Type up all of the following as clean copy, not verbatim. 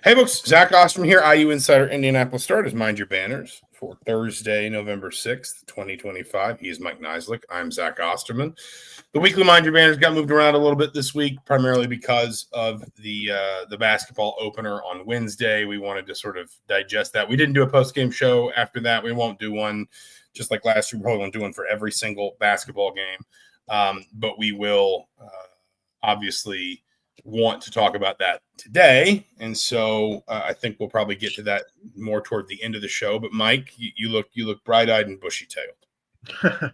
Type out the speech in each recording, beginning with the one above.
Hey, folks, Zach Osterman here, IU Insider Indianapolis Star. Just mind your banners for Thursday, November 6th, 2025. He is Mike Niziolek. I'm Zach Osterman. The weekly Mind Your Banners got moved around a little bit this week, primarily because of the basketball opener on Wednesday. We wanted to sort of digest that. We didn't do a post-game show after that. We won't do one just like last year. We probably won't do one for every single basketball game, but we will obviously want to talk about that today, and so I think we'll probably get to that more toward the end of the show. But Mike, you look bright-eyed and bushy-tailed.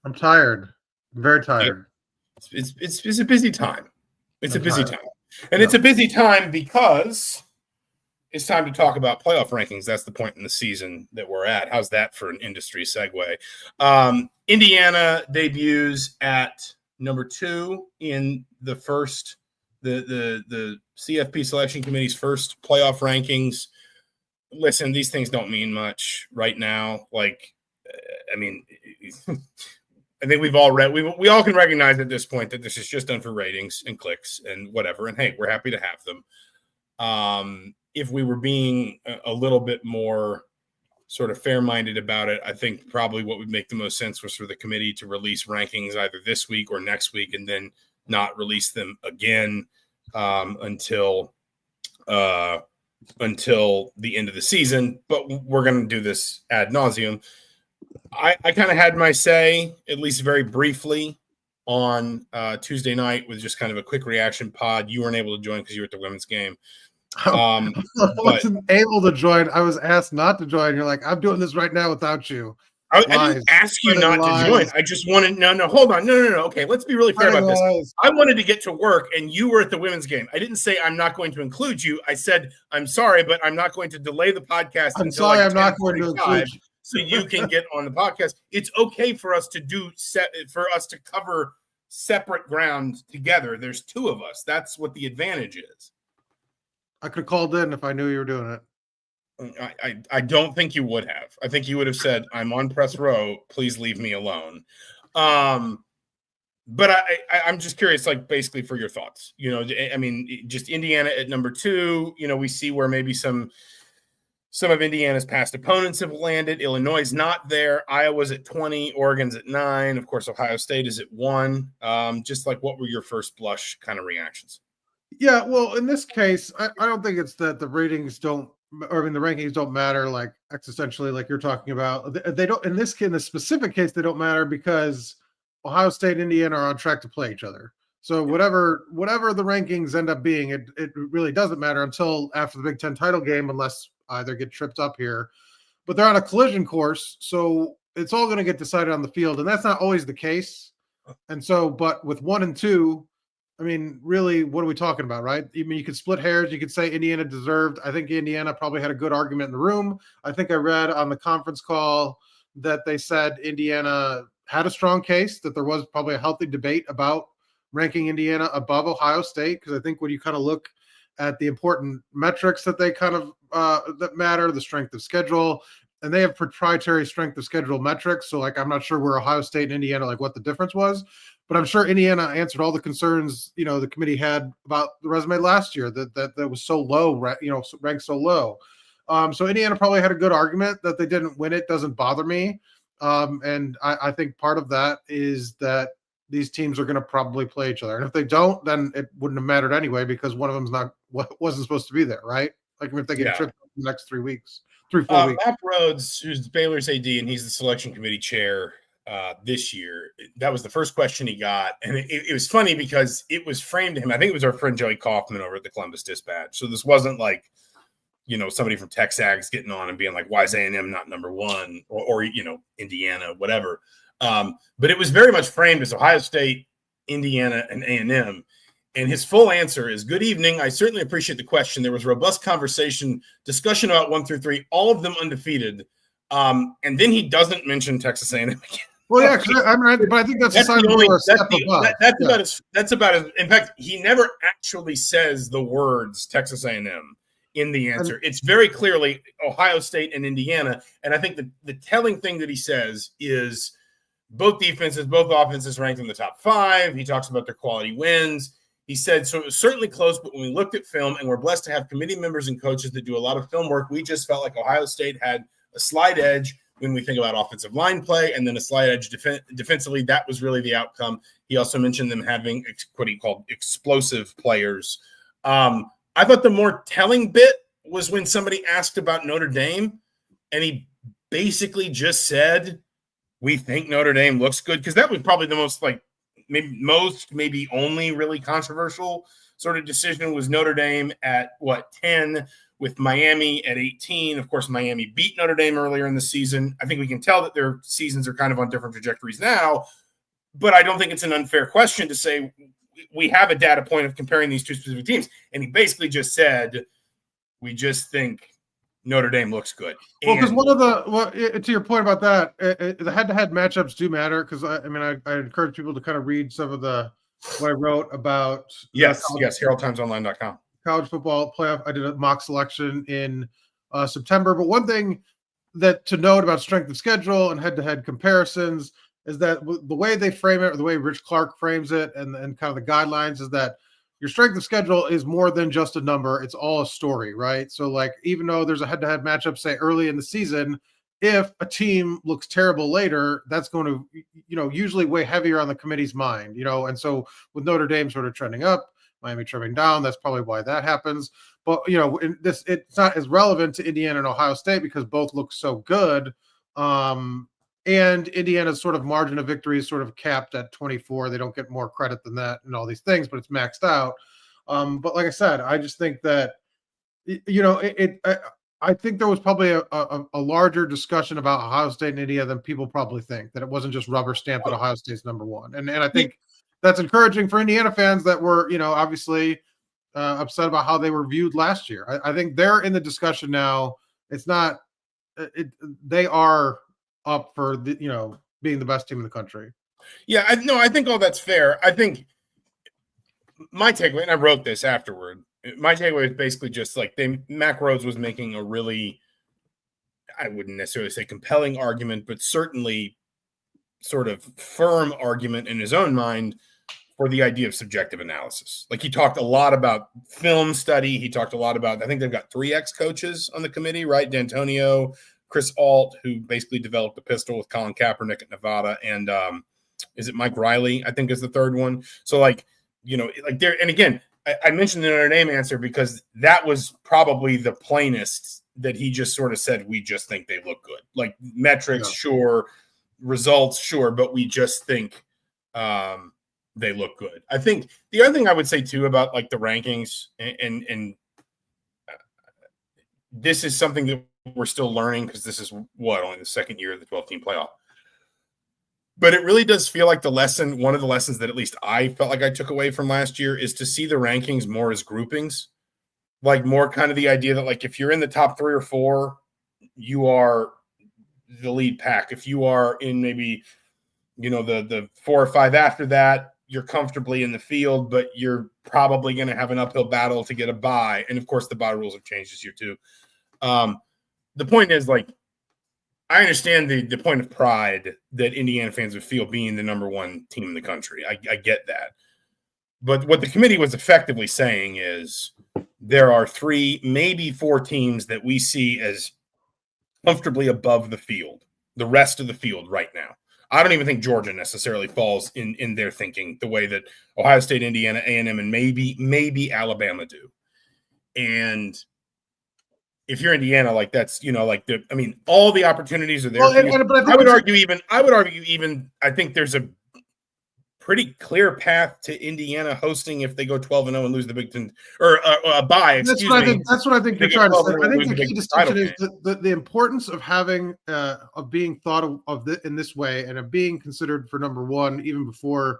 I'm tired. I'm very tired. It's a busy time. It's a busy time, and it's a busy time because it's time to talk about playoff rankings. That's the point in the season that we're at. How's that for an industry segue? Indiana debuts at number 2 in the first. The CFP selection committee's first playoff rankings. Listen, these things don't mean much right now. Like, I mean, I think we all can recognize at this point that this is just done for ratings and clicks and whatever. And hey, we're happy to have them. If we were being a little bit more sort of fair-minded about it, I think probably what would make the most sense was for the committee to release rankings either this week or next week, and then not release them again until the end of the season. But we're going to do this ad nauseum. I kind of had my say, at least very briefly, on Tuesday night with just kind of a quick reaction pod. You weren't able to join because you were at the women's game. I wasn't able to join. I was asked not to join. You're like, I'm doing this right now without you. I didn't ask you not to join. I just wanted no. Hold on, no. Okay, let's be really fair about this. I wanted to get to work, and you were at the women's game. I didn't say I'm not going to include you. I said I'm sorry, but I'm not going to delay the podcast. I'm sorry, I'm not going to include you, so you can get on the podcast. It's okay for us to cover separate ground together. There's 2 of us. That's what the advantage is. I could have called in if I knew you were doing it. I don't think you would have. I think you would have said, I'm on press row. Please leave me alone. But I'm just curious, like, basically for your thoughts. You know, I mean, just Indiana at number 2. You know, we see where maybe some of Indiana's past opponents have landed. Illinois is not there. Iowa's at 20. Oregon's at 9. Of course, Ohio State is at 1. Just like, what were your first blush kind of reactions? Yeah, well, in this case, I don't think it's that the ratings don't. Or I mean, the rankings don't matter, like existentially, like you're talking about. They don't in this specific case. They don't matter because Ohio State and Indiana are on track to play each other. So whatever the rankings end up being, it really doesn't matter until after the Big Ten title game, unless either get tripped up here. But they're on a collision course, so it's all going to get decided on the field, and that's not always the case. And so, but with 1 and 2. I mean, really, what are we talking about, right? I mean, you could split hairs. You could say Indiana deserved. I think Indiana probably had a good argument in the room. I think I read on the conference call that they said Indiana had a strong case, that there was probably a healthy debate about ranking Indiana above Ohio State, because I think when you kind of look at the important metrics that they kind of that matter, the strength of schedule, and they have proprietary strength of schedule metrics. So, like, I'm not sure where Ohio State and Indiana, like, what the difference was. But I'm sure Indiana answered all the concerns, you know, the committee had about the resume last year that was so low, you know, ranked so low. So Indiana probably had a good argument that they didn't win. It doesn't bother me. And I think part of that is that these teams are going to probably play each other. And if they don't, then it wouldn't have mattered anyway, because one of them's wasn't supposed to be there, right? Like if they get tripped up in the next 4 weeks. Matt Rhodes, who's Baylor's AD, and he's the selection committee chair this year. That was the first question he got, and it was funny because it was framed to him. I think it was our friend Joey Kaufman over at the Columbus Dispatch. So this wasn't like, you know, somebody from Texags getting on and being like, "Why is A&M not number 1?" or you know, Indiana, whatever. But it was very much framed as Ohio State, Indiana, and A&M. And his full answer is, "Good evening. I certainly appreciate the question. There was robust discussion about 1 through 3, all of them undefeated." And then he doesn't mention Texas A&M again. Well, yeah, but I think that's a sign that's about as. In fact, he never actually says the words Texas A&M in the answer. It's very clearly Ohio State and Indiana. And I think the telling thing that he says is both offenses ranked in the top 5. He talks about their quality wins. He said, so it was certainly close, but when we looked at film and we're blessed to have committee members and coaches that do a lot of film work, we just felt like Ohio State had a slight edge when we think about offensive line play and then a slight edge defensively. That was really the outcome. He also mentioned them having what he called explosive players. I thought the more telling bit was when somebody asked about Notre Dame, and he basically just said, we think Notre Dame looks good, because that was probably the most maybe only really controversial sort of decision was Notre Dame at 10 with Miami at 18. Of course, Miami beat Notre Dame earlier in the season. I think we can tell that their seasons are kind of on different trajectories now, but I don't think it's an unfair question to say we have a data point of comparing these two specific teams. And he basically just said, we just think Notre Dame looks good. Well, because to your point about that, the head-to-head matchups do matter, because I encourage people to kind of read some of what I wrote about. Yes, HeraldTimesOnline.com. College football playoff. I did a mock selection in September, but one thing that to note about strength of schedule and head-to-head comparisons is that the way they frame it, or the way Rich Clark frames it, and kind of the guidelines, is that your strength of schedule is more than just a number. It's all a story, right? So, like, even though there's a head-to-head matchup, say, early in the season, if a team looks terrible later, that's going to, usually weigh heavier on the committee's mind, and so with Notre Dame sort of trending up, Miami trending down, that's probably why that happens. But, it's not as relevant to Indiana and Ohio State because both look so good. And Indiana's sort of margin of victory is sort of capped at 24. They don't get more credit than that and all these things, but it's maxed out. But like I said, I just think that, I think there was probably a larger discussion about Ohio State and Indiana than people probably think, that it wasn't just rubber stamped that Ohio State's number one. And I think that's encouraging for Indiana fans that were, obviously upset about how they were viewed last year. I think they're in the discussion now. It's not, they are up for being the best team in the country. Yeah, I think all that's fair. I think my takeaway, and I wrote this afterward, my takeaway is basically just like Mack Rhoades was making a really, I wouldn't necessarily say compelling argument, but certainly sort of firm argument in his own mind for the idea of subjective analysis. Like, he talked a lot about film study. He talked a lot about, I think they've got 3 ex-coaches on the committee, right? D'Antonio, Chris Alt, who basically developed the pistol with Colin Kaepernick at Nevada, and is it Mike Riley, I think, is the third one. So, there, and again, I mentioned the Notre Dame answer because that was probably the plainest, that he just sort of said, we just think they look good. Like, metrics, sure, results, sure, but we just think they look good. I think the other thing I would say, too, about, like, the rankings, and this is something that we're still learning, because this is only the second year of the 12-team playoff. But it really does feel like one of the lessons that at least I felt like I took away from last year is to see the rankings more as groupings, like more kind of the idea that, like, if you're in the top 3 or 4, you are the lead pack. If you are in maybe, the 4 or 5 after that, you're comfortably in the field, but you're probably going to have an uphill battle to get a bye. And of course, the bye rules have changed this year too. The point is, like, I understand the point of pride that Indiana fans would feel being the number 1 team in the country. I get that. But what the committee was effectively saying is there are 3, maybe 4 teams that we see as comfortably above the field, the rest of the field right now. I don't even think Georgia necessarily falls in their thinking the way that Ohio State, Indiana, A&M, and maybe Alabama do. And if you're Indiana, like, that's, all the opportunities are there. Well, I would argue even, I think there's a pretty clear path to Indiana hosting if they go 12-0 and lose the Big Ten, or a bye. That's what I think you're trying to say. I think the key distinction is the importance of having of being thought of in this way, and of being considered for number 1 even before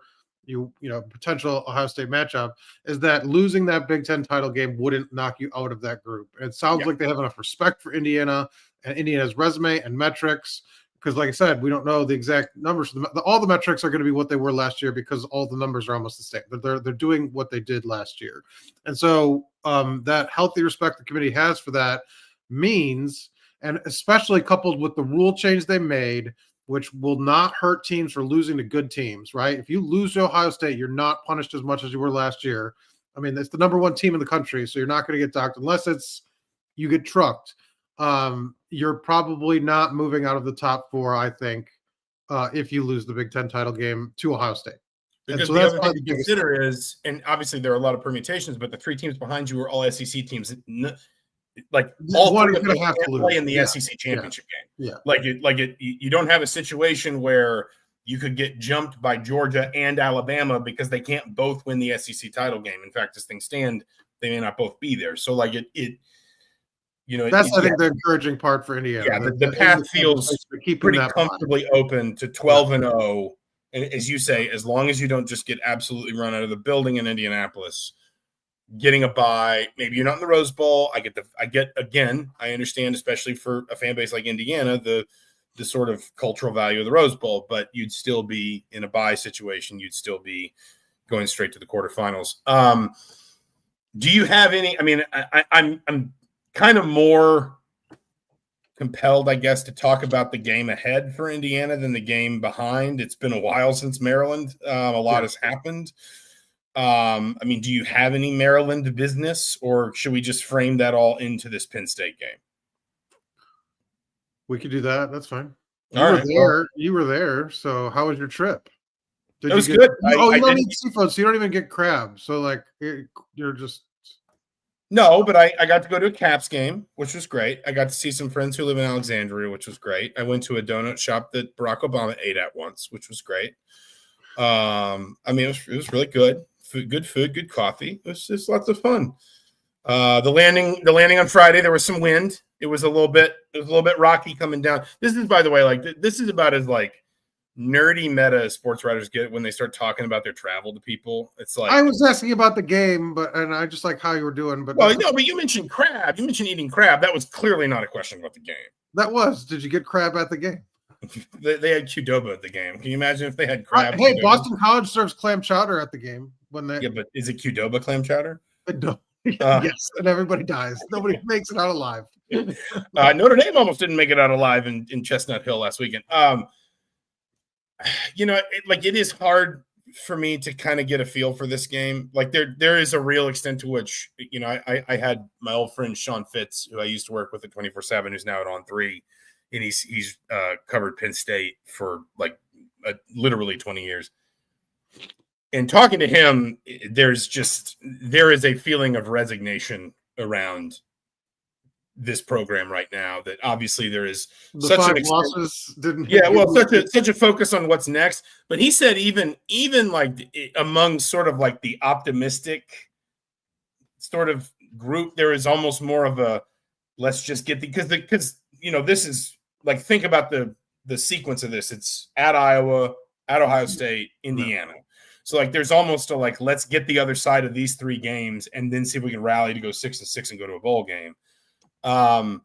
potential Ohio State matchup, is that losing that Big Ten title game wouldn't knock you out of that group. It sounds like they have enough respect for Indiana and Indiana's resume and metrics, because, like I said, we don't know the exact numbers. All the metrics are going to be what they were last year, because all the numbers are almost the same. They're doing what they did last year. And so that healthy respect the committee has for that means, and especially coupled with the rule change they made, which will not hurt teams for losing to good teams, right? If you lose to Ohio State, you're not punished as much as you were last year. I mean, it's the number one team in the country, so you're not going to get docked unless you get trucked. You're probably not moving out of the top 4, I think, if you lose the Big Ten title game to Ohio State. Because the other thing to consider is, and obviously there are a lot of permutations, but the 3 teams behind you are all SEC teams. Like all 3 of them have to play in the SEC championship game. Yeah, you don't have a situation where you could get jumped by Georgia and Alabama because they can't both win the SEC title game. In fact, as things stand, they may not both be there. So like that's I think the encouraging part for Indiana. Yeah, the path feels pretty comfortably open to 12-0. And as you say, as long as you don't just get absolutely run out of the building in Indianapolis, getting a bye, maybe you're not in the Rose Bowl. I understand, especially for a fan base like Indiana, the sort of cultural value of the Rose Bowl, but you'd still be in a bye situation. You'd still be going straight to the quarterfinals. Do you have any? I mean, I'm kind of more compelled, I guess, to talk about the game ahead for Indiana than the game behind. It's been a while since Maryland. A lot has happened. I mean, do you have any Maryland business, or should we just frame that all into this Penn State game? We could do that. That's fine. You were there. So how was your trip? It was good. You don't eat seafood, so you don't even get crab. So like you're just. No, but I got to go to a Caps game, which was great. I got to see some friends who live in Alexandria, which was great. I went to a donut shop that Barack Obama ate at once, which was great. I mean, it was really good. Good food, good coffee. It was just lots of fun. The landing on Friday, there was some wind. It was a little bit rocky coming down. This is, by the way, like this is about as like nerdy meta as sports writers get when they start talking about their travel to people. It's like I was asking about the game, and I just like how you were doing. But but you mentioned crab. You mentioned eating crab. That was clearly not a question about the game. That was. Did you get crab at the game? They had Qdoba at the game. Can you imagine if they had crab? Hey, Qdoba? Boston College serves clam chowder at the game. Yeah, but is it Qdoba clam chowder? No. Yes, and everybody dies. Nobody makes it out alive. Notre Dame almost didn't make it out alive in Chestnut Hill last weekend. It is hard for me to kind of get a feel for this game. Like there is a real extent to which, I had my old friend Sean Fitz, who I used to work with at 24/7, who's now at On3, and he's covered Penn State for literally 20 years. And talking to him, there is a feeling of resignation around this program right now. That obviously there is such a focus on what's next. But he said even like among sort of like the optimistic sort of group, there is almost more of a let's just get because this is like think about the sequence of this. It's at Iowa, at Ohio State, Indiana. So like there's almost a like let's get the other side of these 3 games and then see if we can rally to go 6-6 and go to a bowl game. But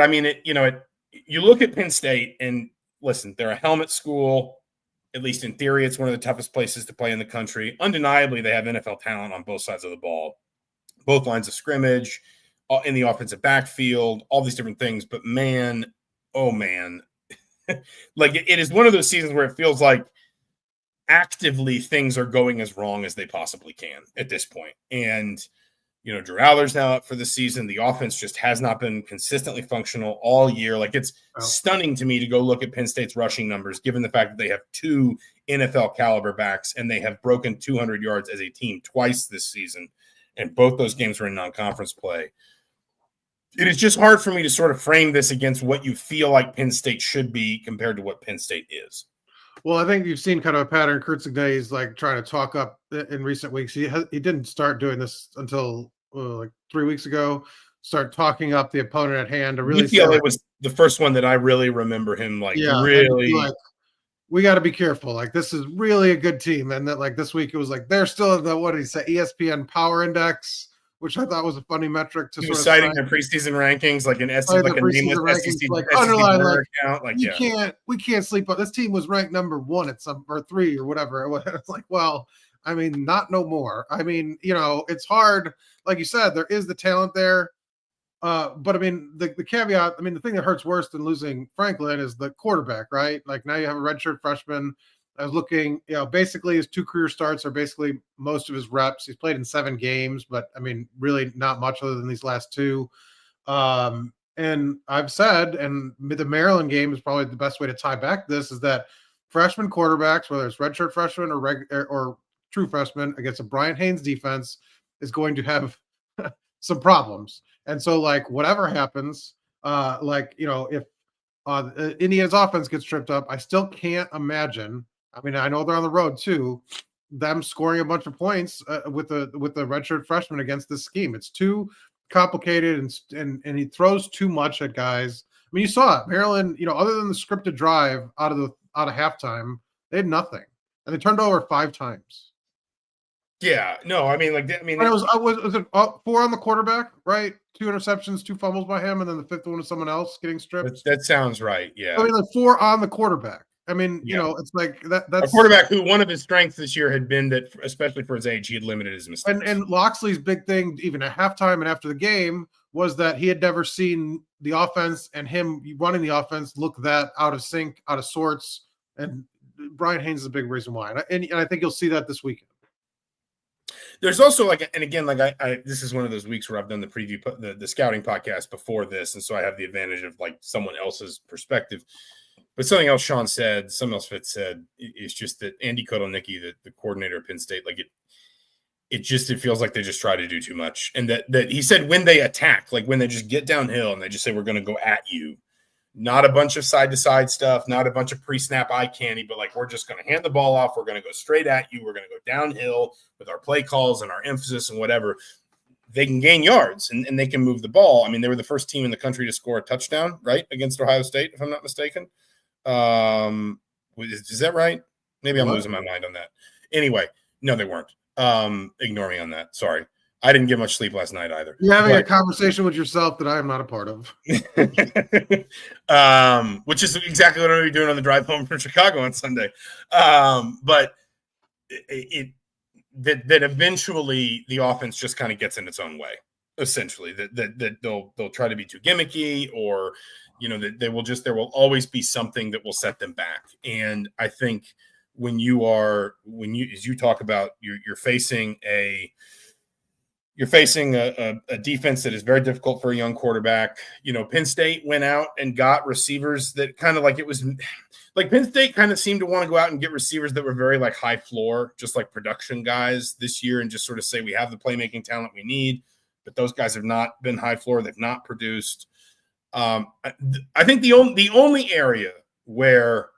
I mean you look at Penn State and listen, they're a helmet school. At least in theory, it's one of the toughest places to play in the country. Undeniably, they have NFL talent on both sides of the ball, both lines of scrimmage, in the offensive backfield, all these different things. But man, oh man, like it is one of those seasons where it feels like actively things are going as wrong as they possibly can at this point. And, Drew Allar's now up for the season. The offense just has not been consistently functional all year. Like it's stunning to me to go look at Penn State's rushing numbers, given the fact that they have 2 NFL caliber backs and they have broken 200 yards as a team twice this season. And both those games were in non-conference play. It is just hard for me to sort of frame this against what you feel like Penn State should be compared to what Penn State is. Well, I think you've seen kind of a pattern. Kurt Signe's like trying to talk up in recent weeks. He didn't start doing this until 3 weeks ago. Start talking up the opponent at hand to really. UCLA was the first one that I really remember him really. We got to be careful. Like this is really a good team, and that like this week it was like they're still in the what did he say ESPN Power Index, which I thought was a funny metric to. He was citing their preseason rankings, like an like a nameless SEC like underline account. Like we can't sleep on this team was ranked number 1 at some or 3 or whatever. It's like, well, I mean, not no more. I mean, it's hard. Like you said, there is the talent there. But I mean, the caveat, I mean, the thing that hurts worse than losing Franklin is the quarterback, right? Like now you have a redshirt freshman. I was looking, basically his 2 career starts are basically most of his reps. He's played in 7 games, but I mean, really not much other than these last 2. And I've said, and the Maryland game is probably the best way to tie back this, is that freshman quarterbacks, whether it's redshirt freshman or true freshman against a Brian Haynes defense, is going to have some problems. And so, like, whatever happens, if Indiana's offense gets tripped up, I still can't imagine. I mean, I know they're on the road too. Them scoring a bunch of points with the redshirt freshman against this scheme. It's too complicated, and he throws too much at guys. I mean, you saw it. Maryland, other than the scripted drive out of halftime, they had nothing, and they turned over 5 times. Yeah, no, I mean, it was 4 on the quarterback, right? 2 interceptions, 2 fumbles by him, and then the 5th one was someone else getting stripped. That sounds right. Yeah, I mean, like 4 on the quarterback. I mean, it's like that's a quarterback who one of his strengths this year had been that, especially for his age, he had limited his mistakes. And Loxley's big thing, even at halftime and after the game, was that he had never seen the offense and him running the offense look that out of sync, out of sorts. And Brian Haynes is a big reason why. And I think you'll see that this weekend. There's also this is one of those weeks where I've done the preview, the scouting podcast before this, and so I have the advantage of like someone else's perspective. But something else Sean said, something else Fitz said, is just that Andy Kotelnicki, the coordinator of Penn State, like it feels like they just try to do too much. And that he said when they attack, like when they just get downhill and they just say, we're going to go at you, not a bunch of side-to-side stuff, not a bunch of pre-snap eye candy, but like we're just going to hand the ball off. We're going to go straight at you. We're going to go downhill with our play calls and our emphasis and whatever. They can gain yards and they can move the ball. I mean, they were the first team in the country to score a touchdown, right, against Ohio State, if I'm not mistaken. Is that right? Maybe I'm losing my mind on that. Anyway, no, they weren't. Ignore me on that. Sorry. I didn't get much sleep last night either. You're having a conversation with yourself that I am not a part of. Which is exactly what I'm going to be doing on the drive home from Chicago on Sunday. But that eventually the offense just kind of gets in its own way, essentially. That they'll try to be too gimmicky, or that there will always be something that will set them back. And I think when you as you talk about, you're facing a defense that is very difficult for a young quarterback. Penn State went out and got receivers that kind of Penn State kind of seemed to want to go out and get receivers that were very like high floor, just like production guys this year, and just sort of say, we have the playmaking talent we need, but those guys have not been high floor. They've not produced. I think the only area where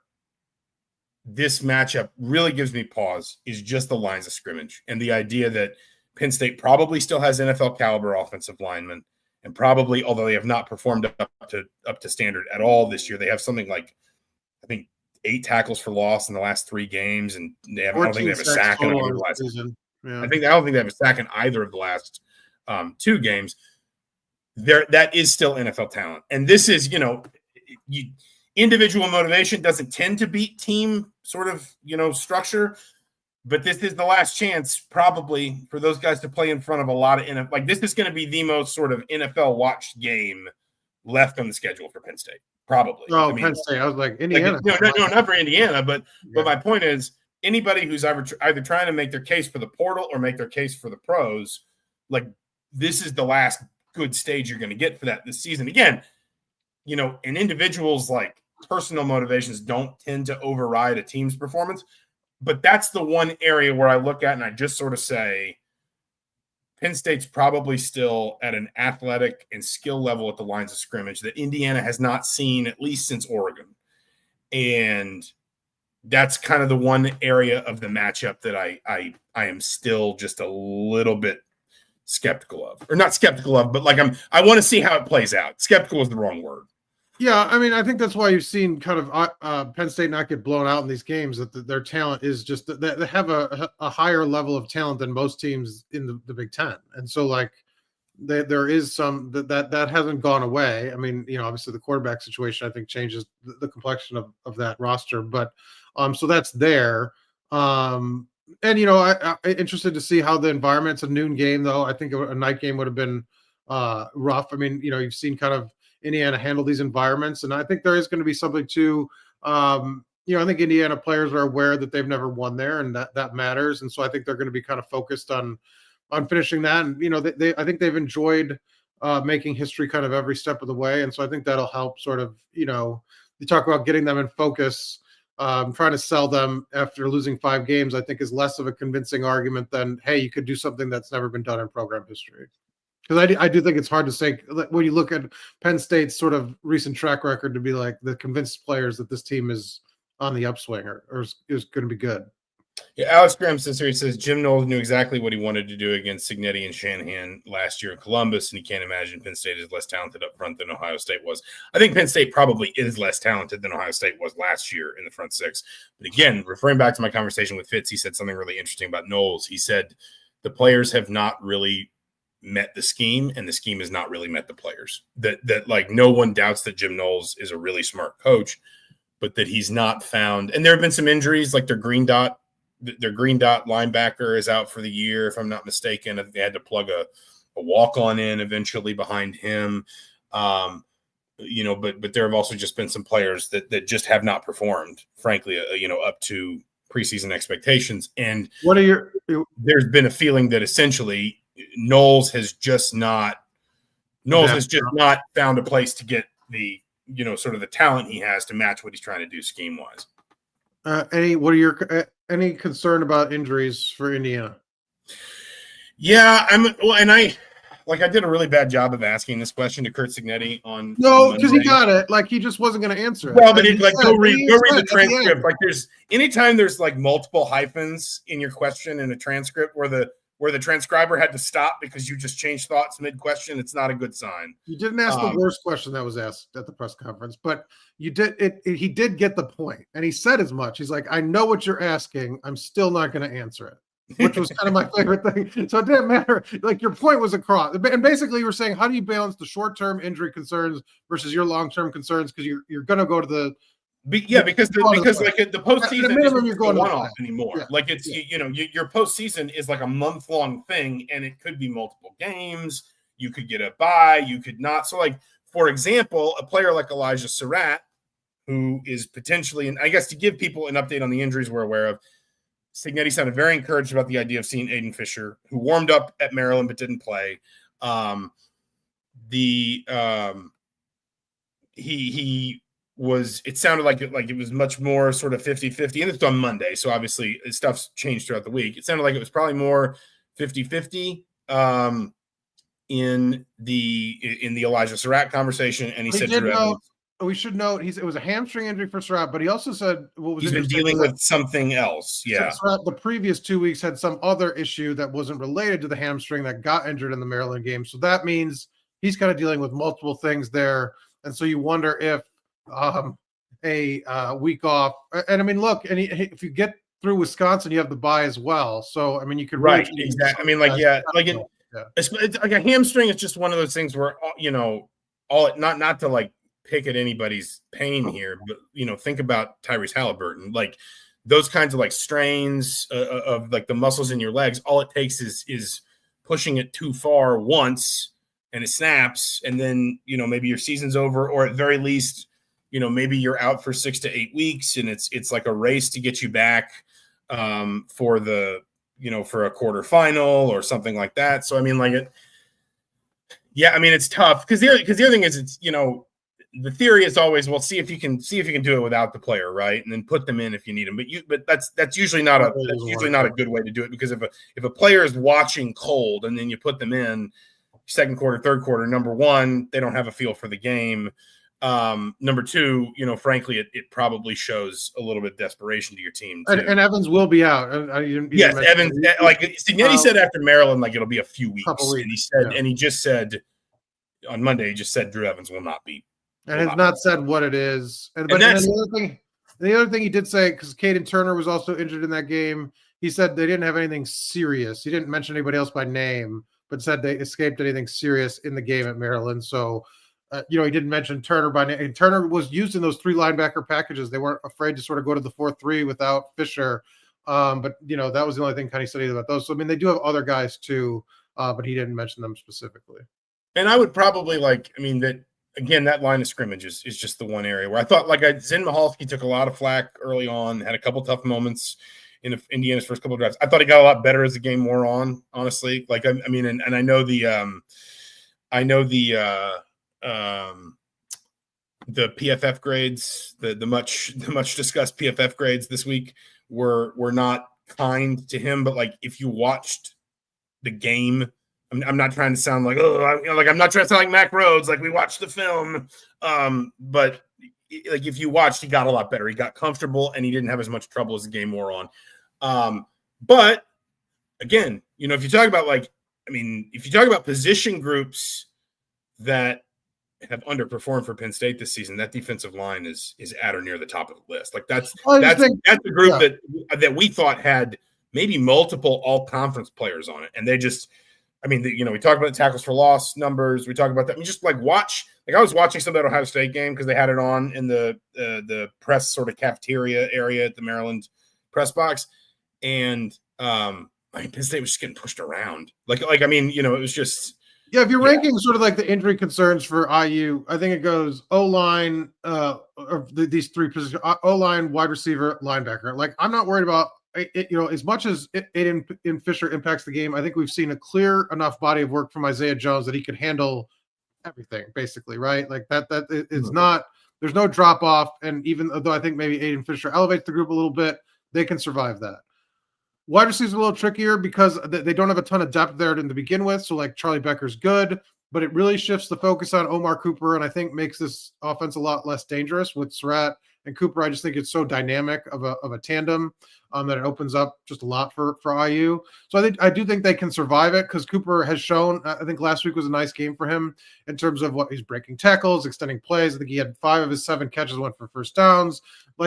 this matchup really gives me pause is just the lines of scrimmage and the idea that Penn State probably still has NFL caliber offensive linemen, and probably, although they have not performed up to standard at all this year, they have something like, I think, 8 tackles for loss in the last 3 games, and I don't think they have a sack in either of the last. Yeah. I don't think they have a sack in either of the last 2 games. That is still NFL talent, and this is individual motivation doesn't tend to beat team sort of structure. But this is the last chance, probably, for those guys to play in front of a lot of NFL. Like, this is going to be the most sort of NFL watched game left on the schedule for Penn State, probably. Oh, Penn State. I was like, Indiana. No, not for Indiana. But my point is, anybody who's either trying to make their case for the portal or make their case for the pros, like, this is the last good stage you're going to get for that this season. Again, an individual's like personal motivations don't tend to override a team's performance. But that's the one area where I look at and I just sort of say, Penn State's probably still at an athletic and skill level at the lines of scrimmage that Indiana has not seen, at least since Oregon. And that's kind of the one area of the matchup that I am still just a little bit skeptical of. Or not skeptical of, but like I want to see how it plays out. Skeptical is the wrong word. Yeah, I mean, I think that's why you've seen kind of Penn State not get blown out in these games, that their talent is just – they have a higher level of talent than most teams in the Big Ten. And so, like, there is some – that hasn't gone away. I mean, obviously the quarterback situation, I think, changes the complexion of that roster. But so that's there. And, I'm interested to see how the environment's a noon game, though. I think a night game would have been rough. I mean, you've seen kind of Indiana handle these environments, and I think there is going to be something to, I think Indiana players are aware that they've never won there, and that matters. And so I think they're going to be kind of focused on finishing that. And, I think they've enjoyed making history kind of every step of the way. And so I think that'll help sort of, you talk about getting them in focus. Trying to sell them after losing 5 games, I think, is less of a convincing argument than, hey, you could do something that's never been done in program history. Because I do think it's hard to say when you look at Penn State's sort of recent track record to be like the convinced players that this team is on the upswing or is going to be good. Yeah, Alex Graham says here, he says Jim Knowles knew exactly what he wanted to do against Cignetti and Shanahan last year in Columbus, and he can't imagine Penn State is less talented up front than Ohio State was. I think Penn State probably is less talented than Ohio State was last year in the front six. But again, referring back to my conversation with Fitz, he said something really interesting about Knowles. He said the players have not really met the scheme, and the scheme has not really met the players. That like no one doubts that Jim Knowles is a really smart coach, but that he's not found. And there have been some injuries, like their green dot linebacker is out for the year, if I'm not mistaken. They had to plug a walk-on in eventually behind him. But there have also just been some players that just have not performed, frankly, up to preseason expectations. And there's been a feeling that essentially Knowles has just not found a place to get the, sort of the talent he has to match what he's trying to do scheme-wise. Any concern about injuries for Indiana? Yeah, I did a really bad job of asking this question to Curt Cignetti on. No, because he got it. Like he just wasn't going to answer it. Well, but go read the transcript. Like anytime there's like multiple hyphens in your question in a transcript where the transcriber had to stop because you just changed thoughts mid-question, it's not a good sign. You didn't ask the worst question that was asked at the press conference, but you did it. He did get the point, and he said as much. He's like, I know what you're asking. I'm still not going to answer it, which was kind of my favorite thing. So it didn't matter. Like your point was across. And basically you were saying, how do you balance the short-term injury concerns versus your long-term concerns? Because you're going to go to the because the postseason isn't going one-off anymore. Yeah. Like it's your postseason is like a month-long thing, and it could be multiple games. You could get a bye, you could not. So, like for example, a player like Elijah Surratt, who is potentially, and I guess to give people an update on the injuries we're aware of, Cignetti sounded very encouraged about the idea of seeing Aiden Fisher, who warmed up at Maryland but didn't play. It sounded like it was much more sort of 50-50, and it's on Monday, so obviously stuff's changed throughout the week. It sounded like it was probably more 50-50 in the Elijah Surratt conversation, and he said we should note it was a hamstring injury for Surratt, but he also said he's been dealing with something else. Yeah, Surratt the previous 2 weeks had some other issue that wasn't related to the hamstring that got injured in the Maryland game, so that means he's kind of dealing with multiple things there, and so you wonder if a week off. And I mean, look, and if you get through Wisconsin, you have the bye as well. So I mean, you could exactly. I mean, it's like a hamstring. It's just one of those things where not to like pick at anybody's pain here, but think about Tyrese Halliburton, like those kinds of like strains of like the muscles in your legs. All it takes is pushing it too far once, and it snaps, and then maybe your season's over, or at very least. Maybe you're out for 6 to 8 weeks, and it's like a race to get you back for the, for a quarterfinal or something like that. So, I mean, it's tough because the other thing is it's, the theory is always, well, see if you can do it without the player, right? And then put them in if you need them. But that's usually not a good way to do it, because if a player is watching cold and then you put them in second quarter, third quarter, number one, they don't have a feel for the game. Number two, frankly, it probably shows a little bit of desperation to your team too. And Evans will be out. Yes, Evans. Like Cignetti said after Maryland, like it'll be a few weeks. And he just said on Monday, he just said Drew Evans will not be. And has not said what it is. And the other thing he did say, because Caden Turner was also injured in that game, he said they didn't have anything serious. He didn't mention anybody else by name, but said they escaped anything serious in the game at Maryland. So. He didn't mention Turner by name. And Turner was used in those 3 linebacker packages. They weren't afraid to sort of go to the 4-3 without Fisher. But that was the only thing kind of said about those. So, I mean, they do have other guys too, but he didn't mention them specifically. And I would probably that line of scrimmage is just the one area where I thought Zen Michalski took a lot of flack early on, had a couple tough moments in Indiana's first couple of drafts. I thought he got a lot better as the game wore on, honestly. And I know the PFF grades, the much discussed PFF grades this week were not kind to him. But if you watched the game, I'm not trying to sound like I'm not trying to sound like Mac Rhodes. We watched the film, but if you watched, he got a lot better. He got comfortable and he didn't have as much trouble as the game wore on. But again, if you talk about position groups that have underperformed for Penn State this season, that defensive line is at or near the top of the list. That's the group that we thought had maybe multiple all-conference players on it, and they just. We talk about the tackles for loss numbers. We talk about that. I was watching some of that Ohio State game because they had it on in the press sort of cafeteria area at the Maryland press box, and Penn State was just getting pushed around. It was just. Yeah, if you're ranking sort of the injury concerns for IU, I think it goes O-line, these three positions: O-line, wide receiver, linebacker. I'm not worried about. As much as Aiden Fisher impacts the game, I think we've seen a clear enough body of work from Isaiah Jones that he could handle everything, basically, right? It's not. There's no drop off, and even though I think maybe Aiden Fisher elevates the group a little bit, they can survive that. Wide receivers a little trickier because they don't have a ton of depth there to begin with. So Charlie Becker's good, but it really shifts the focus on Omar Cooper, and I think makes this offense a lot less dangerous with Surratt and Cooper. I just think it's so dynamic of a tandem that it opens up just a lot for IU. So I do think they can survive it because Cooper has shown. I think last week was a nice game for him in terms of what he's breaking tackles, extending plays. I think he had 5 of his 7 catches went for first downs.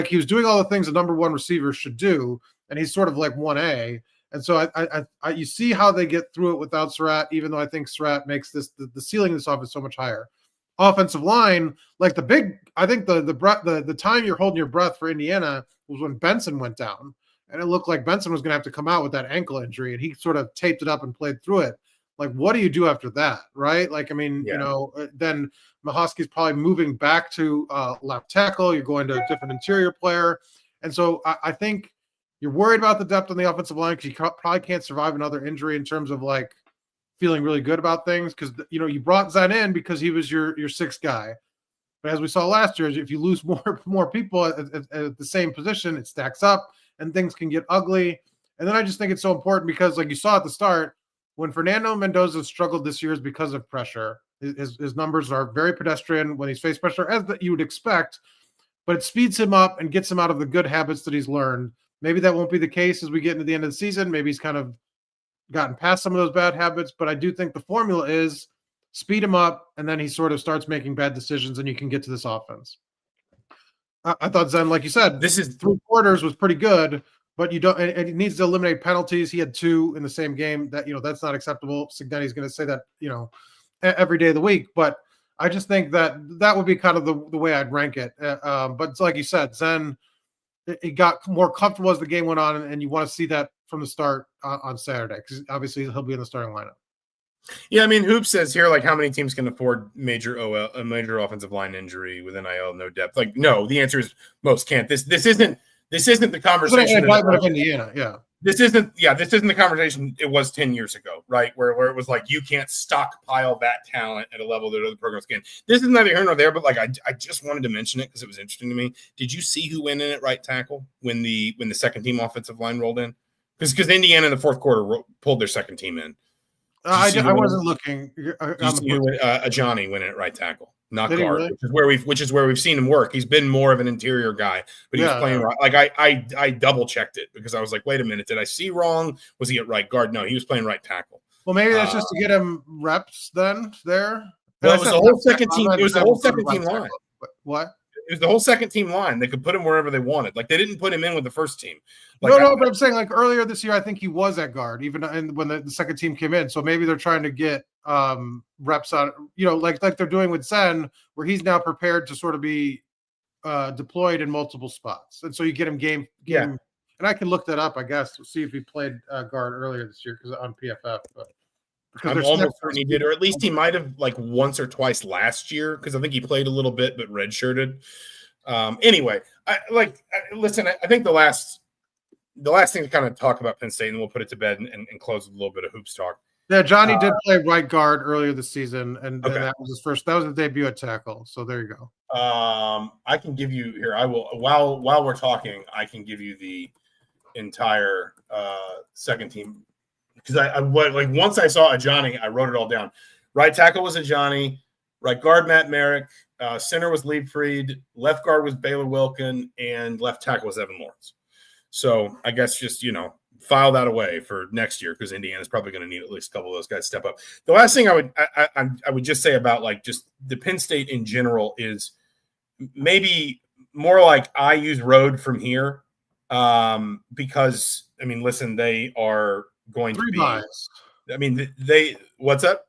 He was doing all the things a number one receiver should do, and he's sort of 1A. And so I you see how they get through it without Surratt, even though I think Surratt makes the ceiling of this offense so much higher. Offensive line, I think the time you're holding your breath for Indiana was when Benson went down, and it looked like Benson was going to have to come out with that ankle injury, and he sort of taped it up and played through it. What do you do after that, right? Then Michalski's probably moving back to left tackle. You're going to a different interior player, and so I think you're worried about the depth on the offensive line because you probably can't survive another injury in terms of feeling really good about things because you brought Zen in because he was your 6th guy, but as we saw last year, if you lose more people at the same position, it stacks up and things can get ugly. And then I just think it's so important because you saw at the start when Fernando Mendoza struggled this year is because of pressure. His numbers are very pedestrian when he's faced pressure, as that you would expect, but it speeds him up and gets him out of the good habits that he's learned. Maybe that won't be the case as we get into the end of the season. Maybe he's kind of gotten past some of those bad habits, but I do think the formula is speed him up, and then he sort of starts making bad decisions, and you can get to this offense. I thought Zen, like you said, this is 3 quarters was pretty good, but you don't, and he needs to eliminate penalties. He had 2 in the same game. That's not acceptable. Signetti's going to say that, every day of the week, but I just think that would be kind of the way I'd rank it. But it's like you said, Zen, it got more comfortable as the game went on, and you want to see that from the start on Saturday because obviously he'll be in the starting lineup. Yeah, Hoop says here how many teams can afford a major offensive line injury with NIL, no depth. No, the answer is most can't. This isn't the conversation of Indiana. Yeah, this isn't the conversation it was 10 years ago, right? Where it was you can't stockpile that talent at a level that other programs can. This is neither here nor there, but I just wanted to mention it because it was interesting to me. Did you see who went in at right tackle when the second team offensive line rolled in? Because Indiana in the fourth quarter pulled their second team in. I wasn't looking. Johnny went in at right tackle, not Did guard, really? which is where we've seen him work. He's been more of an interior guy, but he was playing right. I double checked it because I was like, wait a minute, did I see wrong? Was he at right guard? No, he was playing right tackle. Well, maybe that's just to get him reps then there. Well, it was the whole second team. It was the whole second team line. What? It was the whole second team line. They could put him wherever they wanted. They didn't put him in with the first team. But I'm saying earlier this year, I think he was at guard, even when the second team came in. So maybe they're trying to get reps on, like they're doing with Zen, where he's now prepared to sort of be deployed in multiple spots. And so you get him game. And I can look that up, I guess, to see if he played guard earlier this year because on PFF. But Because I'm almost certain he did, or at least he might have like once or twice last year, because I think he played a little bit but redshirted. Anyway, listen. I think the last thing to kind of talk about Penn State, and we'll put it to bed and close with a little bit of hoops talk. Yeah, Johnny did play right guard earlier this season, and that was his first. That was his debut at tackle. So there you go. I can give you here. I will while we're talking, I can give you the entire second team, because I once I saw a Johnny, I wrote it all down. Right tackle was a Johnny. Right guard Matt Merrick. Center was Lee Freed. Left guard was Baylor Wilkin, and left tackle was Evan Lawrence. So I guess just file that away for next year, because Indiana's probably going to need at least a couple of those guys to step up. The last thing I would just say about like just the Penn State in general is maybe more like I use road from here, because I mean, listen, they are going to be. Buys. I mean, what's up?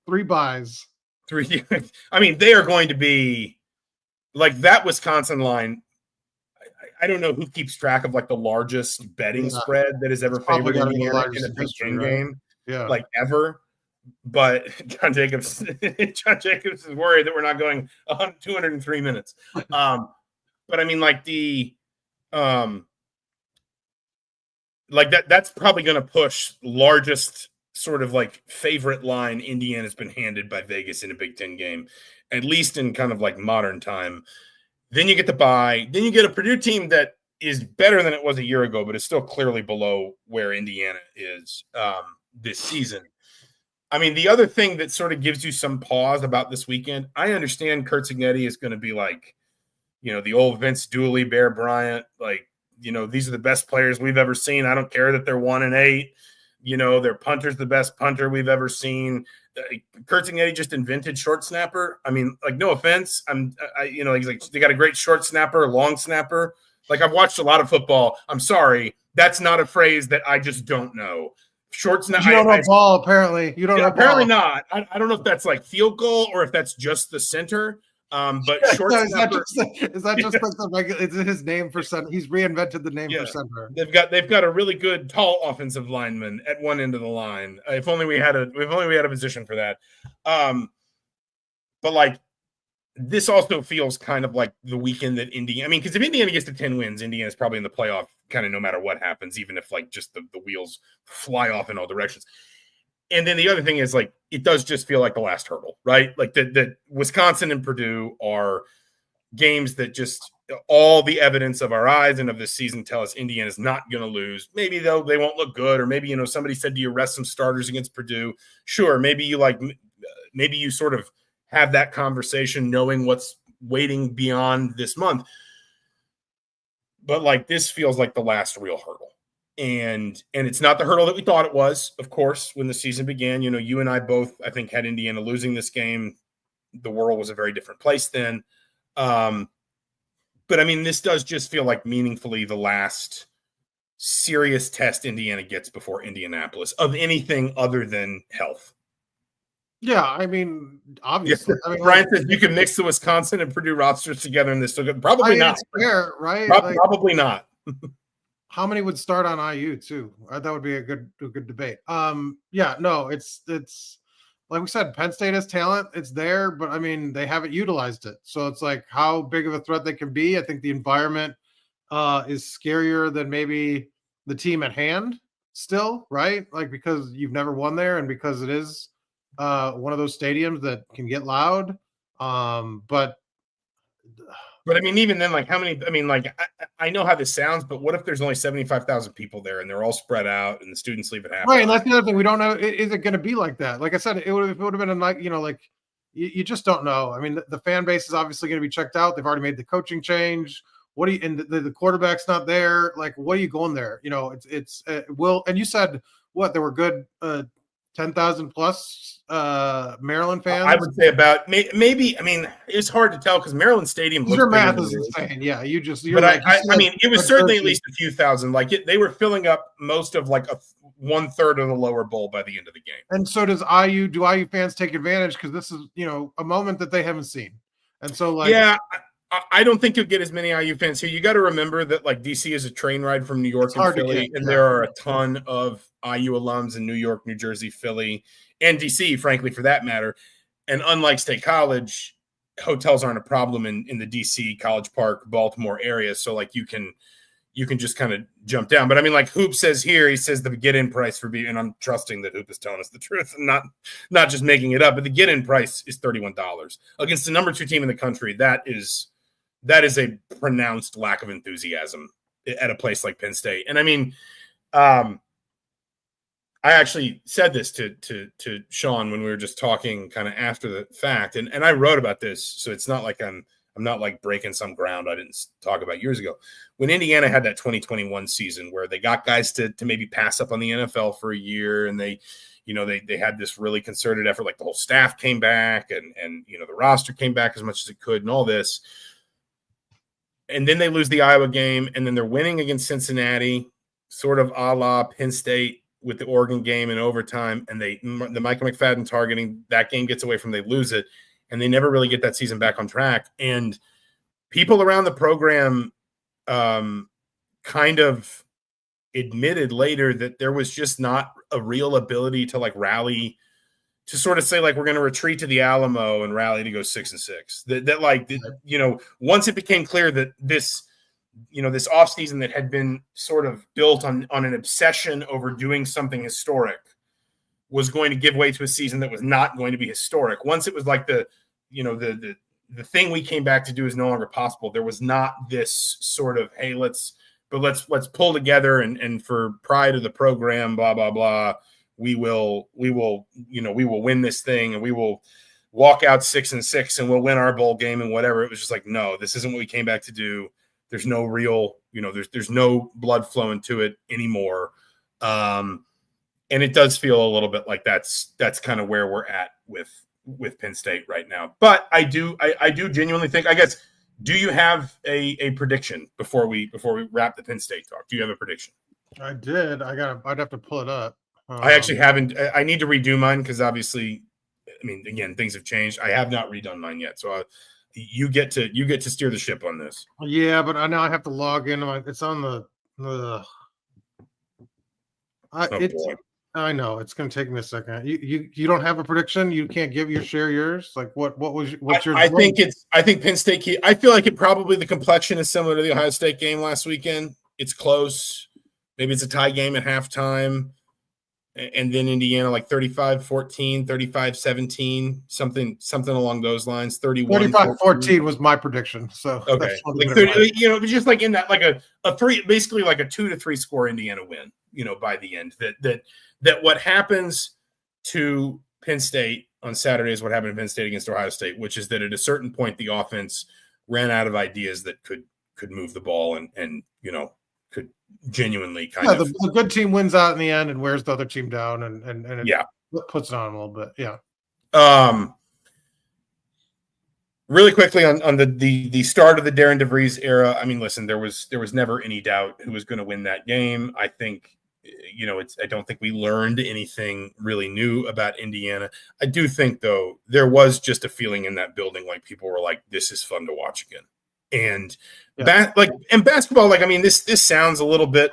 3 buys. 3. I mean, they are going to be like that Wisconsin line. I don't know who keeps track of like the largest betting spread that has ever favored Indiana in a Big Ten game, like ever. But John Jacobs is worried that we're not going 203 minutes. But I mean, like that's probably going to push largest sort of like favorite line Indiana's been handed by Vegas in a Big Ten game, at least in kind of like modern time. Then you get the bye. Then you get a Purdue team that is better than it was a year ago, but is still clearly below where Indiana is this season. I mean, the other thing that sort of gives you some pause about this weekend, I understand Curt Cignetti is going to be like, the old Vince Dooley, Bear Bryant, like, these are the best players we've ever seen. I don't care that they're 1-8. Their punter's the best punter we've ever seen. Curt Cignetti just invented short snapper. I mean, like, no offense. He's like, they got a great short snapper, long snapper. Like, I've watched a lot of football. I'm sorry. That's not a phrase that I just don't know. Short snapper. You don't know ball, apparently. You don't know apparently ball. Not. I don't know if that's like field goal or if that's just the center. But short snapper. Is that just like the regular? Is it his name for center? He's reinvented the name for center. They've got a really good tall offensive lineman at one end of the line. If only we had a position for that. But like this also feels kind of like the weekend that Indiana. I mean, because if Indiana gets to 10 wins, Indiana's probably in the playoff, kind of no matter what happens, even if like just the wheels fly off in all directions. And then the other thing is, like, it does just feel like the last hurdle, right? Like the Wisconsin and Purdue are games that just all the evidence of our eyes and of this season tell us Indiana's not going to lose. Maybe though they won't look good, or maybe, somebody said to you, rest some starters against Purdue. Sure. Maybe you sort of have that conversation knowing what's waiting beyond this month. But like, this feels like the last real hurdle. And it's not the hurdle that we thought it was, of course, when the season began. You and I both, I think, had Indiana losing this game. The world was a very different place then. But, I mean, this does just feel like meaningfully the last serious test Indiana gets before Indianapolis of anything other than health. Yeah, I mean, obviously. Yeah. I mean, Brian says you can mix the Wisconsin and Purdue rosters together and this still good. Probably not. It's fair, right? Probably not. How many would start on IU too? That would be a good debate. Yeah, no, it's like we said, Penn State has talent. It's there, but I mean, they haven't utilized it. So it's like how big of a threat they can be. I think the environment is scarier than maybe the team at hand still, right? Like, because you've never won there and because it is one of those stadiums that can get loud. But I mean, even then, like, how many? I mean, like, I know how this sounds, but what if there's only 75,000 people there and they're all spread out and the students leave at half? Right, and that's the other thing. We don't know. Is it going to be like that? Like I said, it would have been a night. Like you just don't know. I mean, the fan base is obviously going to be checked out. They've already made the coaching change. What do you? And the quarterback's not there. Like, what are you going there? It's will. And you said what? There were good 10,000 plus Maryland fans. I would say about maybe. I mean, it's hard to tell because Maryland Stadium. Your math is insane. Yeah, you're but like, I mean, it was certainly at least a few thousand. Like they were filling up most of like 1/3 of the lower bowl by the end of the game. And so does IU. Do IU fans take advantage because this is a moment that they haven't seen? And so like I don't think you'll get as many IU fans here. You got to remember that like DC is a train ride from New York and Philly, and there are a ton of IU alums in New York, New Jersey, Philly, and DC, frankly, for that matter. And unlike State College, hotels aren't a problem in the DC, College Park, Baltimore area. So like you can just kind of jump down. But I mean, like Hoop says here, he says the get-in price for and I'm trusting that Hoop is telling us the truth and not just making it up, but the get-in price is $31 against the number 2 team in the country. That is a pronounced lack of enthusiasm at a place like Penn State. And I mean, I actually said this to Sean when we were just talking kind of after the fact, and I wrote about this, so it's not like I'm not like breaking some ground I didn't talk about years ago. When Indiana had that 2021 season where they got guys to maybe pass up on the NFL for a year, and they had this really concerted effort, like the whole staff came back and the roster came back as much as it could and all this. And then they lose the Iowa game, and then they're winning against Cincinnati, sort of a la Penn State with the Oregon game in overtime, and the Michael McFadden targeting, that game gets away from them, they lose it, and they never really get that season back on track. And people around the program kind of admitted later that there was just not a real ability to like rally, to sort of say like we're going to retreat to the Alamo and rally to go 6-6. Once it became clear that this offseason that had been sort of built on an obsession over doing something historic was going to give way to a season that was not going to be historic. Once it was like the thing we came back to do is no longer possible, there was not this sort of, hey, let's pull together and for pride of the program, blah, blah, blah, we will win this thing and we will walk out 6-6 and we'll win our bowl game and whatever. It was just like, no, this isn't what we came back to do. There's no real, there's no blood flowing to it anymore. And it does feel a little bit like that's kind of where we're at with Penn State right now. But I do genuinely think, I guess, do you have a prediction before we wrap the Penn State talk? Do you have a prediction? I did. I'd have to pull it up. I actually haven't. I need to redo mine because obviously, I mean, again, things have changed. I have not redone mine yet. So you get to steer the ship on this. Yeah, but now I have to log in. It's on the. I know it's going to take me a second. You don't have a prediction. You can't share yours. Like what's your? I think Penn State. I feel like the complexion is similar to the Ohio State game last weekend. It's close. Maybe it's a tie game at halftime. And then Indiana like 35-14, 35-17, something along those lines. 35-14 was my prediction. So okay, like 30, just like in that, like a 3, basically like a 2-3 score Indiana win. By the end, that what happens to Penn State on Saturday is what happened to Penn State against Ohio State, which is that at a certain point the offense ran out of ideas that could move the ball and could genuinely the good team wins out in the end and wears the other team down and it puts it on a little bit. Yeah. Really quickly on the start of the Darian DeVries era. I mean, listen, there was never any doubt who was going to win that game. I think, I don't think we learned anything really new about Indiana. I do think though, there was just a feeling in that building, like people were like, this is fun to watch again. And basketball, like, I mean, this sounds a little bit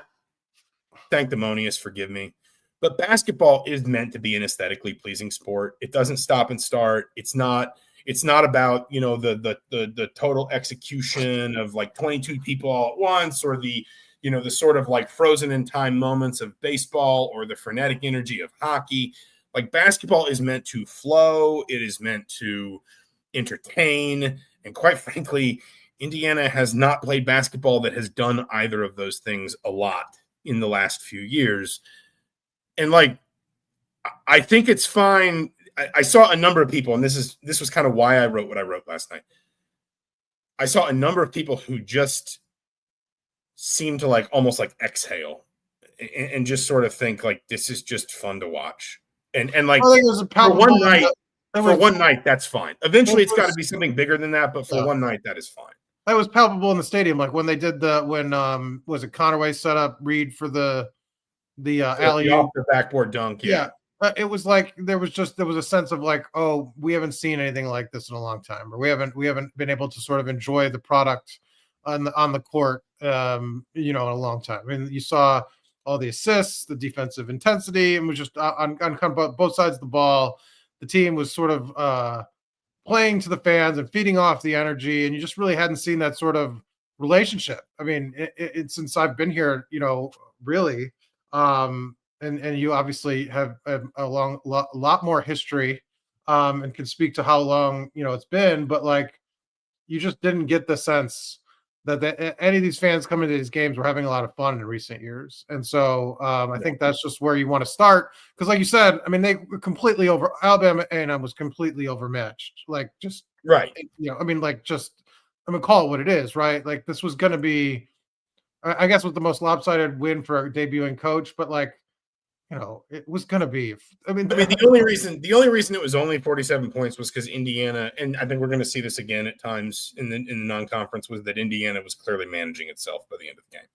sanctimonious, forgive me, but basketball is meant to be an aesthetically pleasing sport. It doesn't stop and start. It's not about, the total execution of like 22 people all at once, or the sort of like frozen in time moments of baseball or the frenetic energy of hockey. Like basketball is meant to flow. It is meant to entertain. And quite frankly, Indiana has not played basketball that has done either of those things a lot in the last few years. And like, I think it's fine. I saw a number of people, and this was kind of why I wrote what I wrote last night. I saw a number of people who just seem to like almost like exhale and just sort of think like this is just fun to watch. And like for one night, that's fine. Eventually it's got to be something bigger than that, but for one night, that is fine. That was palpable in the stadium, like when they did was it Conaway set up Reed for the alley off the backboard dunk? Yeah. It was like there was a sense of like, oh, we haven't seen anything like this in a long time, or we haven't been able to sort of enjoy the product on the court, in a long time. I mean, you saw all the assists, the defensive intensity, and was just on kind of both sides of the ball. The team was sort of playing to the fans and feeding off the energy, and you just really hadn't seen that sort of relationship. I mean, it since I've been here, really. And you obviously have a lot more history, and can speak to how long it's been, but like you just didn't get the sense that any of these fans coming to these games were having a lot of fun in recent years. And so I think that's just where you want to start. Because like you said, I mean, they were completely Alabama A&M was completely overmatched. Like just, right. I mean, call it what it is, right? Like this was going to be, I guess, was the most lopsided win for a debuting coach, but like, it was going to be. I mean, the only reason it was only 47 points was because Indiana, and I think we're going to see this again at times in the non-conference, was that Indiana was clearly managing itself by the end of the game.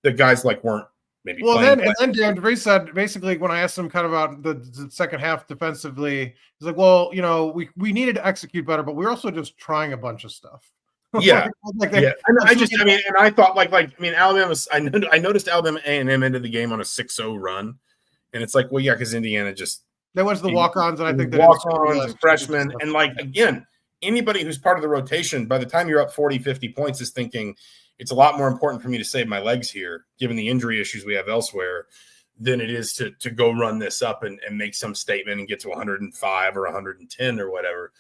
The guys weren't maybe. Well, then Darian DeVries said basically when I asked him kind of about the second half defensively, he's like, "Well, we needed to execute better, but we're also just trying a bunch of stuff." Yeah, yeah. And I thought Alabama's. I noticed Alabama A&M ended the game on a 6-0 run. And it's like, well, yeah, because Indiana just that was the walk-ons, and I think that walk-ons, freshmen, and again, anybody who's part of the rotation, by the time you're up 40, 50 points, is thinking it's a lot more important for me to save my legs here, given the injury issues we have elsewhere, than it is to go run this up and make some statement and get to 105 or 110 or whatever.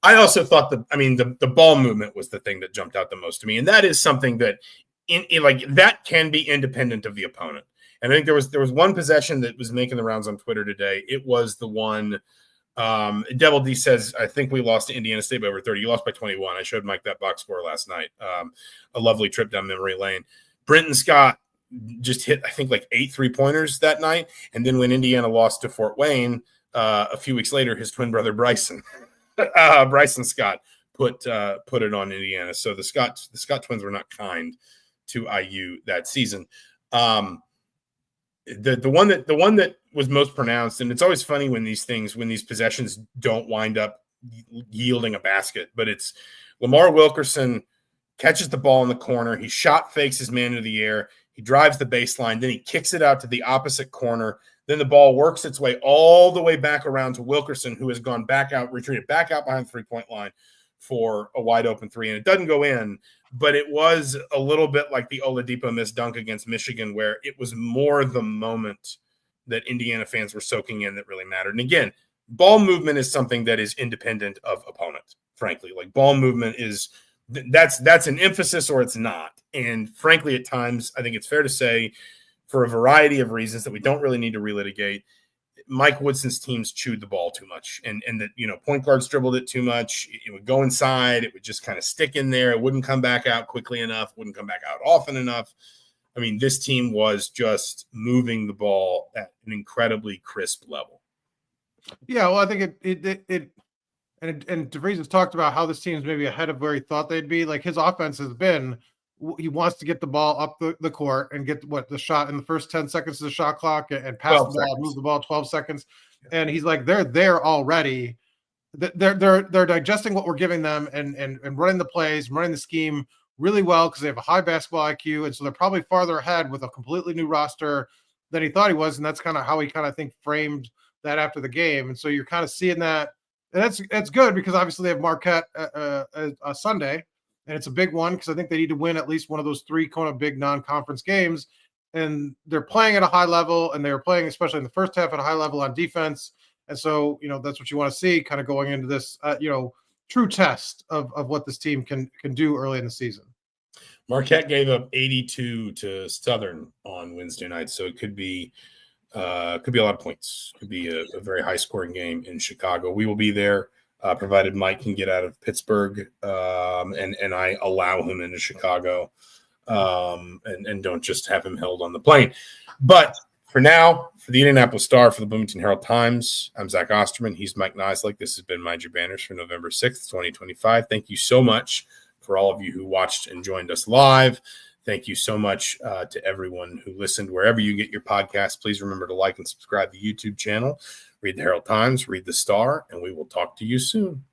I also thought the ball movement was the thing that jumped out the most to me, and that is something that that can be independent of the opponent. And I think there was one possession that was making the rounds on Twitter today. It was the one Devil D says, I think we lost to Indiana State by over 30. You lost by 21. I showed Mike that box score last night. A lovely trip down memory lane. Brenton Scott just hit, I think, 8 3-pointers that night. And then when Indiana lost to Fort Wayne a few weeks later, his twin brother Bryson Scott put it on Indiana. So the Scott twins were not kind to IU that season. The one that was most pronounced, and it's always funny when these possessions don't wind up yielding a basket, but it's Lamar Wilkerson catches the ball in the corner. He shot fakes his man into the air. He drives the baseline. Then he kicks it out to the opposite corner. Then the ball works its way all the way back around to Wilkerson, who has gone retreated back out behind the 3-point line for a wide open 3. And it doesn't go in, but it was a little bit like the Oladipo missed dunk against Michigan, where it was more the moment that Indiana fans were soaking in that really mattered. And again, ball movement is something that is independent of opponent, frankly. Like ball movement is that's an emphasis or it's not. And frankly, at times, I think it's fair to say, for a variety of reasons that we don't really need to relitigate, Mike Woodson's teams chewed the ball too much, and that point guards dribbled it too much. It would go inside, it would just kind of stick in there. It wouldn't come back out quickly enough, wouldn't come back out often enough. I mean, this team was just moving the ball at an incredibly crisp level. Yeah, well, I think and DeVries has talked about how this team's maybe ahead of where he thought they'd be. Like his offense has been, he wants to get the ball up the court and get the shot in the first 10 seconds of the shot clock and pass the ball, move the ball 12 seconds. And he's like, they're there already. They're digesting what we're giving them and running the plays, running the scheme really well because they have a high basketball IQ. And so they're probably farther ahead with a completely new roster than he thought he was. And that's kind of how he kind of framed that after the game. And so you're kind of seeing that. And that's good because obviously they have Marquette a Sunday. And it's a big one because I think they need to win at least one of those 3 kind of big non-conference games. And they're playing at a high level, and they were playing, especially in the first half, at a high level on defense. And so, that's what you want to see kind of going into this, true test of what this team can do early in the season. Marquette gave up 82 to Southern on Wednesday night, so it could be a lot of points. Could be a very high-scoring game in Chicago. We will be there. Provided Mike can get out of Pittsburgh and I allow him into Chicago and don't just have him held on the plane. But for now, for the Indianapolis Star, for the Bloomington Herald Times, I'm Zach Osterman. He's Mike Niziolek. This has been Mind Your Banners for November 6th, 2025. Thank you so much for all of you who watched and joined us live. Thank you so much to everyone who listened wherever you get your podcasts. Please remember to like and subscribe to the YouTube channel. Read the Herald Times, read the Star, and we will talk to you soon.